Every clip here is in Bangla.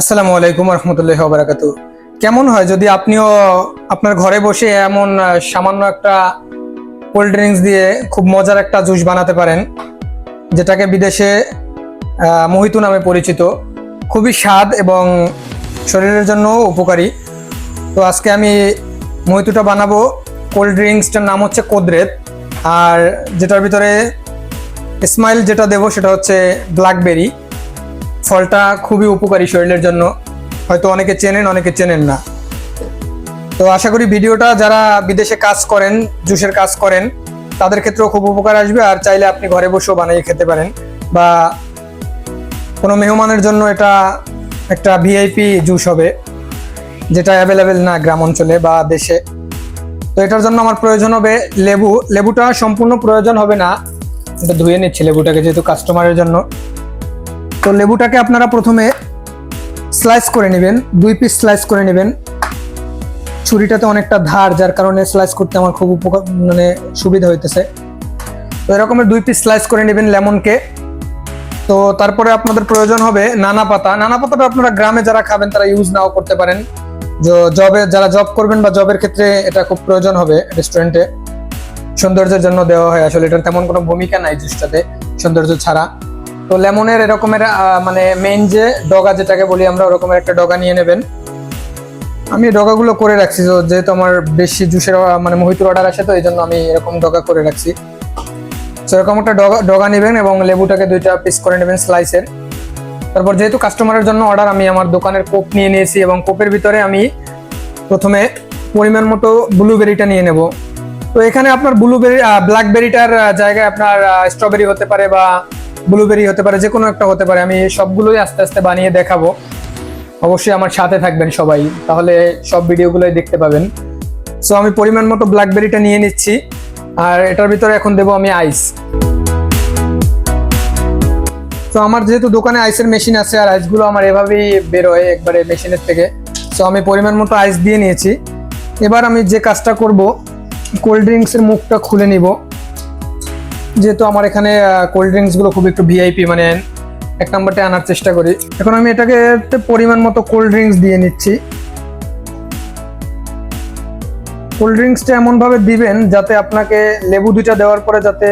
আসসালামু আলাইকুম রহমতুল্লাহি ওয়া বারাকাতুহু। কেমন হয় যদি আপনিও আপনার ঘরে বসে এমন সামান্য একটা কোল্ড ড্রিঙ্কস দিয়ে খুব মজার একটা জুস বানাতে পারেন, যেটাকে বিদেশে মোহিতো নামে পরিচিত। খুবই স্বাদ এবং শরীরের জন্য উপকারী। তো আজকে আমি মোহিতোটা বানাবো। কোল্ড ড্রিঙ্কসটার নাম হচ্ছে কোদরেত, আর যেটার ভিতরে স্মাইল যেটা দেবো সেটা হচ্ছে ব্ল্যাকবেরি। ফলটা খুবই উপকারী শরীরের জন্য, হয়তো অনেকে চেনেন অনেকে চেনেন না। তো আশা করি ভিডিওটা যারা বিদেশে কাজ করেন, জুসের কাজ করেন, তাদের ক্ষেত্রেও খুব উপকার আসবে। আর চাইলে আপনি ঘরে বসেও বানিয়ে খেতে পারেন, বা কোনো মেহমানের জন্য এটা একটা ভিআইপি জুস হবে, যেটা অ্যাভেলেবেল না গ্রাম অঞ্চলে বা দেশে। তো এটার জন্য আমার প্রয়োজন হবে লেবু। লেবুটা সম্পূর্ণ প্রয়োজন হবে না, এটা ধুয়ে নিচ্ছি লেবুটাকে যেহেতু কাস্টমারের জন্য। তো লেবুটাকে আপনারা প্রথমে স্লাইস করে নেবেন, 2 পিস স্লাইস করে নেবেন। ছুরিটাতে অনেকটা ধার, যার কারণে স্লাইস করতে আমার খুব উপকার সুবিধা হইতেছে। তো এরকমের 2 পিস স্লাইস করে নেবেন লেমনকে। তো তারপরে আপনাদের প্রয়োজন হবে নানা পাতা। নানা পাতাটা আপনারা গ্রামে যারা খাবেন তারা ইউজ নাও করতে পারেন। জবে যারা জব করবেন বা জবের ক্ষেত্রে এটা খুব প্রয়োজন হবে। রেস্টুরেন্টে সৌন্দর্যের জন্য দেওয়া হয়, আসলে এটার তেমন কোনো ভূমিকা নাই জুসটাতে সৌন্দর্য ছাড়া। তো লেমনের এরকমের মানে মেইন যে ডগা যেটাকে বলি আমরা, ওরকমের একটা ডগা নিয়ে নেবেন। আমি ডগাগুলো করে রাখছি, যেহেতু আমার বেশি জুসের মানে মোহিতোর অর্ডার আসে, তো এই জন্য আমি এরকম ডগা করে রাখছি। তো এরকম একটা ডগা নেবেন এবং লেবুটাকে 2টা পিস করে নেবেন স্লাইসের। তারপর যেহেতু কাস্টমারের জন্য অর্ডার, আমি আমার দোকানের কোপ নিয়ে নিয়েছি এবং কোপের ভিতরে আমি প্রথমে পরিমাণ মতো ব্লুবেরিটা নিয়ে নেব। তো এখানে আপনার ব্ল্যাকবেরিটার জায়গায় আপনার স্ট্রবেরি হতে পারে বা ব্লুবেরি হতে পারে, যে কোনো একটা হতে পারে। আমি সবগুলোই আস্তে আস্তে বানিয়ে দেখাবো, অবশ্যই আমার সাথে থাকবেন সবাই, তাহলে সব ভিডিওগুলোই দেখতে পাবেন। সো আমি পরিমাণ মতো ব্ল্যাকবেরিটা নিয়ে নিচ্ছি, আর এটার ভিতরে এখন দেবো আমি আইস। তো আমার যেহেতু দোকানে আইসের মেশিন আছে, আর আইসগুলো আমার এভাবেই বেরোয় একবারে মেশিনের থেকে। সো আমি পরিমাণ মতো আইস দিয়ে নিয়েছি। এবার আমি যে কাজটা করব, কোল্ড ড্রিঙ্কসের মুখটা খুলে নিব। যেহেতু আমার এখানে কোল্ড ড্রিঙ্কসগুলো খুব একটু ভিআইপি, মানে 1 নম্বরটা আনার চেষ্টা করি। এখন আমি এটাকে পরিমাণ মতো কোল্ড ড্রিঙ্কস দিয়ে নিচ্ছি। কোল্ড ড্রিঙ্কসটা এমনভাবে দিবেন যাতে আপনাকে লেবু 2টা দেওয়ার পরে যাতে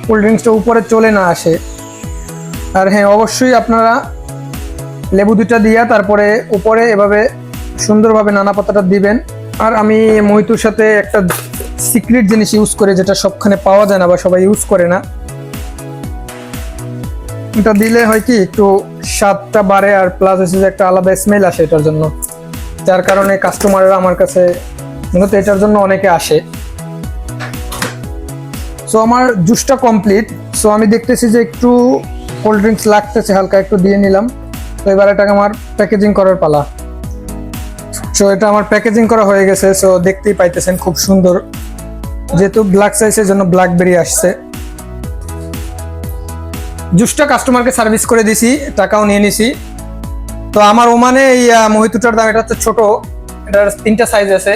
কোল্ড ড্রিঙ্কসটা উপরে চলে না আসে। আর হ্যাঁ, অবশ্যই আপনারা লেবু 2টা দিয়ে তারপরে উপরে এভাবে সুন্দরভাবে নানা পাতাটা দিবেন। আর আমি মোহিতোর সাথে একটা সিক্রেট জিনিস ইউজ করে, যেটা সবখানে পাওয়া যায় না বা সবাই ইউজ করে না। এটা দিলে হয় কি, একটু স্বাদটা বাড়ে, আর প্লাস হচ্ছে যে একটা আলাদা স্মেল আসে এটার জন্য, যার কারণে কাস্টমাররা আমার কাছে মূলত এটার জন্য অনেকে আসে। সো আমার জুসটা কমপ্লিট। সো আমি দেখতেছি যে একটু কোল্ড ড্রিঙ্কস লাগতেছে, হালকা একটু দিয়ে নিলাম। তো এবার এটাকে আমার প্যাকেজিং করার পালা। সো এটা আমার প্যাকেজিং করা হয়ে গেছে। সো দেখতেই পাইতেছেন খুব সুন্দর, যেহেতু ব্ল্যাক সাইজের জন্য ব্ল্যাকবেরি আসছে। জুসটা কাস্টমারকে সার্ভিস করে দিছি, টাকাও নিয়ে নিছি। তো আমার ওমানে এই মোহিতোটার দাম, এটা হচ্ছে ছোট, এটার 3টা সাইজ আছে।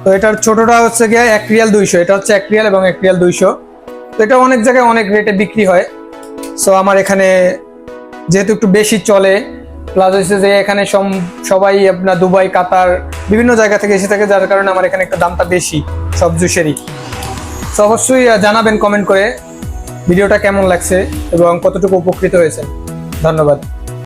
তো এটার ছোটটা হচ্ছে গিয়ে 1 রিয়াল 200, এটা হচ্ছে 1 রিয়াল এবং 1 রিয়াল 200। তো এটা অনেক জায়গায় অনেক রেটে বিক্রি হয়। সো আমার এখানে যেহেতু একটু বেশি চলে, প্লাস হচ্ছে যে এখানে সবাই আপনার দুবাই, কাতার বিভিন্ন জায়গা থেকে এসে থাকে, যার কারণে আমার এখানে একটু দামটা বেশি সব জুসেরই। তো অবশ্যই জানাবেন কমেন্ট করে ভিডিওটা কেমন লাগছে এবং কতটুকু উপকৃত হয়েছে। ধন্যবাদ।